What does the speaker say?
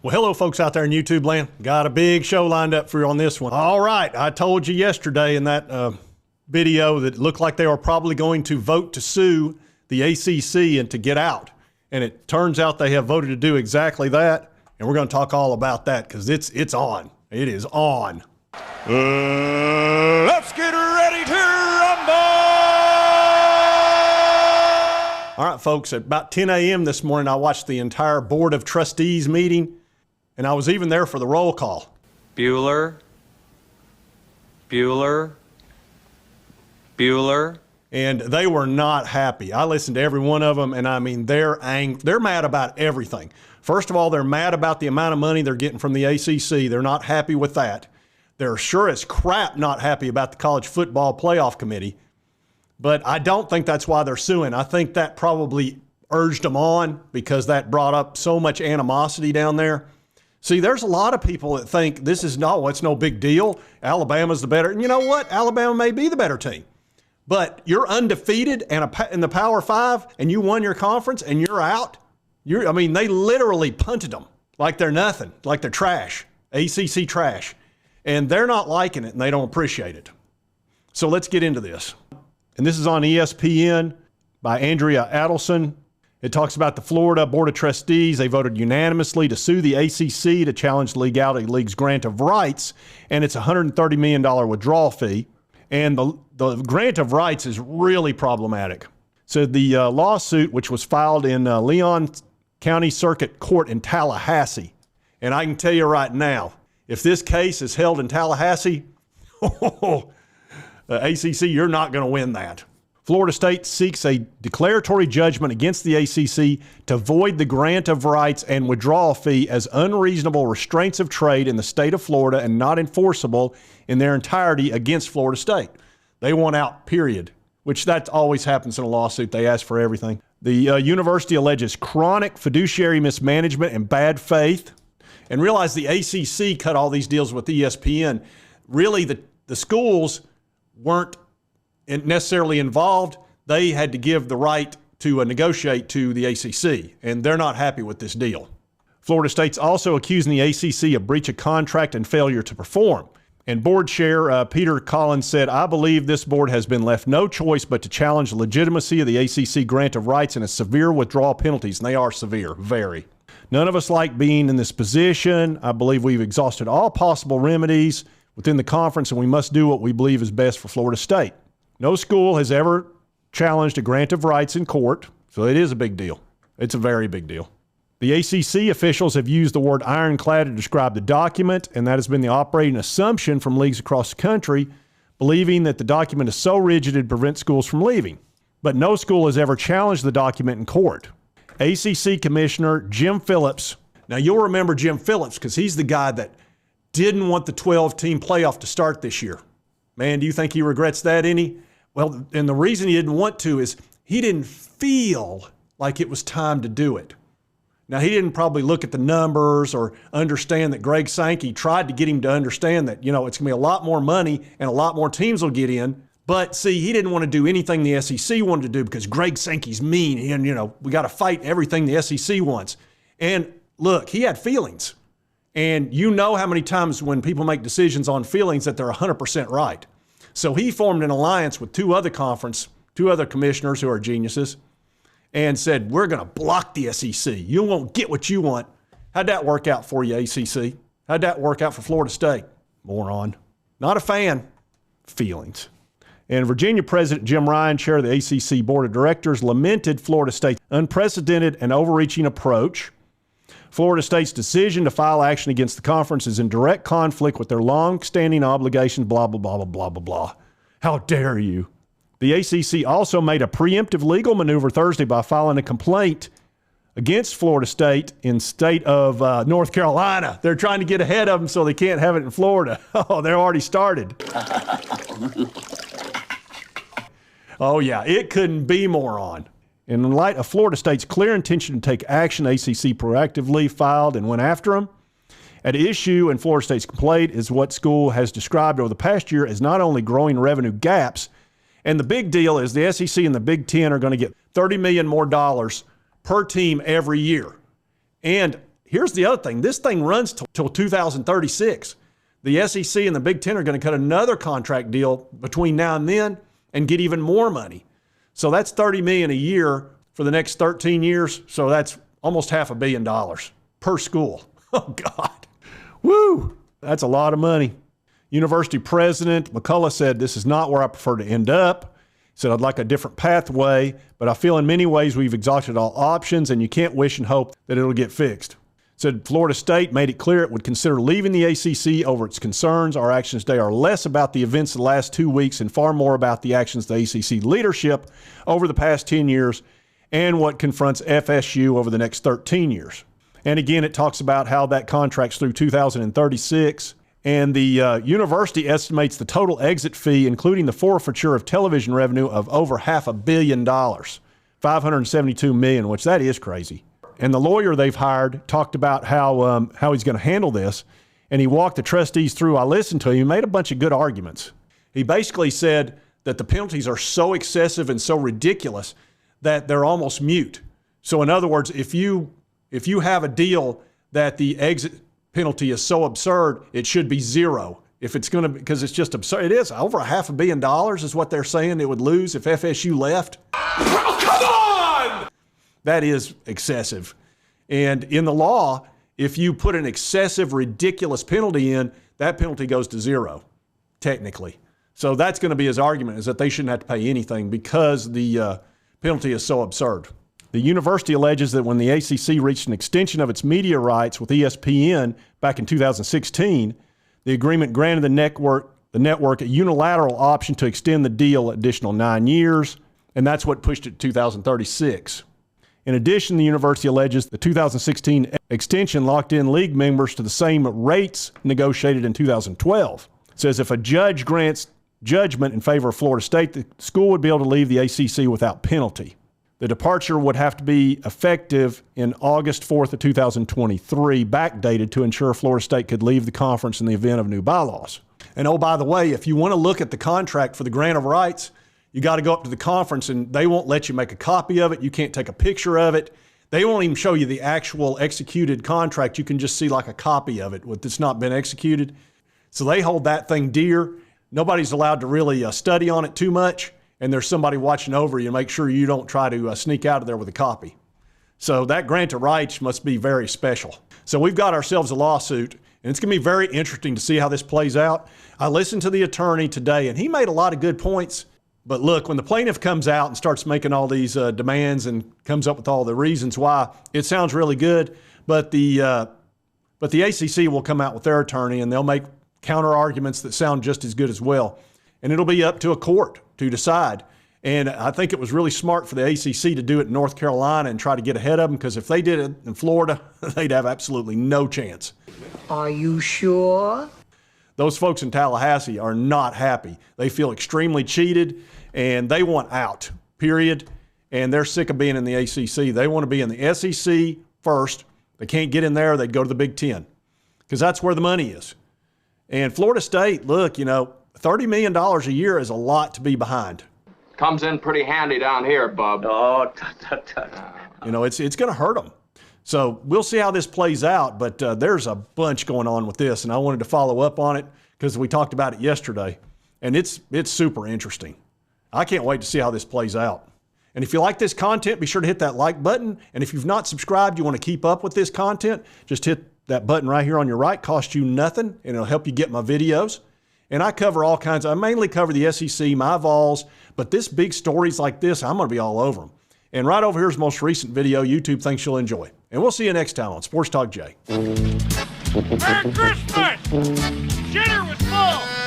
Well, hello, folks out there in YouTube land. Got a big show lined up for you on this one. All right, I told you yesterday in that video that it looked like they were probably going to vote to sue the ACC and to get out. And it turns out they have voted to do exactly that. And we're going to talk all about that because it's on. It is on. Let's get ready to rumble! All right, folks, at about 10 a.m. this morning, I watched the entire Board of Trustees meeting, and I was even there for the roll call. Bueller. And they were not happy. I listened to every one of them, and I mean, they're mad about everything. First of all, they're mad about the amount of money they're getting from the ACC. They're not happy with that. They're sure as crap not happy about the College Football Playoff Committee. But I don't think that's why they're suing. I think that probably urged them on because that brought up so much animosity down there. See, there's a lot of people that think it's no big deal. Alabama's the better. And you know what? Alabama may be the better team. But you're undefeated and in the Power Five, and you won your conference, and you're out. They literally punted them like they're nothing, like they're trash, ACC trash. And they're not liking it, and they don't appreciate it. So let's get into this. And this is on ESPN by Andrea Adelson. It talks about the Florida Board of Trustees. They voted unanimously to sue the ACC to challenge the legality of the league's grant of rights, and it's a $130 million withdrawal fee. And the grant of rights is really problematic. So the lawsuit, which was filed in Leon County Circuit Court in Tallahassee, and I can tell you right now, if this case is held in Tallahassee, the ACC, you're not going to win that. Florida State seeks a declaratory judgment against the ACC to void the grant of rights and withdrawal fee as unreasonable restraints of trade in the state of Florida and not enforceable in their entirety against Florida State. They want out, period, which that always happens in a lawsuit. They ask for everything. The university alleges chronic fiduciary mismanagement and bad faith. And realize the ACC cut all these deals with ESPN. Really, the schools weren't necessarily involved. They had to give the right to negotiate to the ACC, and they're not happy with this deal. Florida State's also accusing the ACC of breach of contract and failure to perform. And board chair Peter Collins said, "I believe this board has been left no choice but to challenge the legitimacy of the ACC grant of rights and its severe withdrawal penalties." And they are severe, very. "None of us like being in this position. I believe we've exhausted all possible remedies within the conference, and we must do what we believe is best for Florida State. No school has ever challenged a grant of rights in court, so it is a big deal. It's a very big deal. The ACC officials have used the word ironclad to describe the document, and that has been the operating assumption from leagues across the country, believing that the document is so rigid it prevents schools from leaving. But no school has ever challenged the document in court." ACC Commissioner Jim Phillips. Now, you'll remember Jim Phillips because he's the guy that didn't want the 12-team playoff to start this year. Man, do you think he regrets that any? Well, and the reason he didn't want to is he didn't feel like it was time to do it. Now, he didn't probably look at the numbers or understand that Greg Sankey tried to get him to understand that, it's going to be a lot more money and a lot more teams will get in. But see, he didn't want to do anything the SEC wanted to do because Greg Sankey's mean and, we got to fight everything the SEC wants. And look, he had feelings. And you know how many times when people make decisions on feelings that they're 100% right. So he formed an alliance with two other commissioners who are geniuses and said, we're going to block the SEC. You won't get what you want. How'd that work out for you, ACC? How'd that work out for Florida State? Moron. Not a fan. Feelings. And Virginia President Jim Ryan, chair of the ACC Board of Directors, lamented Florida State's unprecedented and overreaching approach. Florida State's decision to file action against the conference is in direct conflict with their long-standing obligations, blah, blah, blah, blah, blah, blah, blah. How dare you? The ACC also made a preemptive legal maneuver Thursday by filing a complaint against Florida State in state of North Carolina. They're trying to get ahead of them so they can't have it in Florida. Oh, they're already started. Oh, yeah, it couldn't be more on. In light of Florida State's clear intention to take action, ACC proactively filed and went after them. At issue in Florida State's complaint is what school has described over the past year as not only growing revenue gaps, and the big deal is the SEC and the Big Ten are going to get $30 million more per team every year. And here's the other thing. This thing runs till 2036. The SEC and the Big Ten are going to cut another contract deal between now and then and get even more money. So that's $30 million a year for the next 13 years. So that's almost $500 million per school. Oh, God. Woo! That's a lot of money. University president McCullough said, "This is not where I prefer to end up." He said, "I'd like a different pathway, but I feel in many ways we've exhausted all options, and you can't wish and hope that it'll get fixed." Said Florida State made it clear it would consider leaving the ACC over its concerns. Our actions today are less about the events of the last 2 weeks and far more about the actions of the ACC leadership over the past 10 years and what confronts FSU over the next 13 years. And again, it talks about how that contract's through 2036. And the university estimates the total exit fee, including the forfeiture of television revenue, of over $500 million, $572 million, which that is crazy. And the lawyer they've hired talked about how he's going to handle this, and he walked the trustees through. I listened to him. He made a bunch of good arguments. He basically said that the penalties are so excessive and so ridiculous that they're almost mute. So in other words, if you have a deal that the exit penalty is so absurd, it should be zero. If it's going to, because it's just absurd. It is over $500 million is what they're saying it would lose if FSU left. Oh, come on! That is excessive. And in the law, if you put an excessive, ridiculous penalty in, that penalty goes to zero, technically. So that's going to be his argument, is that they shouldn't have to pay anything because the penalty is so absurd. The university alleges that when the ACC reached an extension of its media rights with ESPN back in 2016, the agreement granted the network a unilateral option to extend the deal an additional 9 years, and that's what pushed it to 2036. In addition, the university alleges the 2016 extension locked in league members to the same rates negotiated in 2012. It says if a judge grants judgment in favor of Florida State, the school would be able to leave the ACC without penalty. The departure would have to be effective in August 4th of 2023, backdated to ensure Florida State could leave the conference in the event of new bylaws. And oh, by the way, if you want to look at the contract for the grant of rights, you got to go up to the conference and they won't let you make a copy of it. You can't take a picture of it. They won't even show you the actual executed contract. You can just see like a copy of it that's not been executed. So they hold that thing dear. Nobody's allowed to really study on it too much. And there's somebody watching over you to make sure you don't try to sneak out of there with a copy. So that grant of rights must be very special. So we've got ourselves a lawsuit, and it's going to be very interesting to see how this plays out. I listened to the attorney today, and he made a lot of good points. But look, when the plaintiff comes out and starts making all these demands and comes up with all the reasons why, it sounds really good. But the ACC will come out with their attorney, and they'll make counter arguments that sound just as good as well. And it'll be up to a court to decide. And I think it was really smart for the ACC to do it in North Carolina and try to get ahead of them, because if they did it in Florida, they'd have absolutely no chance. Are you sure? Those folks in Tallahassee are not happy. They feel extremely cheated, and they want out, period. And they're sick of being in the ACC. They want to be in the SEC first. They can't get in there, they'd go to the Big Ten, because that's where the money is. And Florida State, look, $30 million a year is a lot to be behind. Comes in pretty handy down here, bub. Oh, It's going to hurt them. So we'll see how this plays out, but there's a bunch going on with this, and I wanted to follow up on it because we talked about it yesterday, and it's super interesting. I can't wait to see how this plays out. And if you like this content, be sure to hit that like button. And if you've not subscribed, you want to keep up with this content, just hit that button right here on your right. Costs you nothing, and it'll help you get my videos. And I cover all kinds. I mainly cover the SEC, my Vols, but this big stories like this, I'm going to be all over them. And right over here's the most recent video YouTube thinks you'll enjoy. And we'll see you next time on Sports Talk Jay. Merry Christmas! Dinner was full!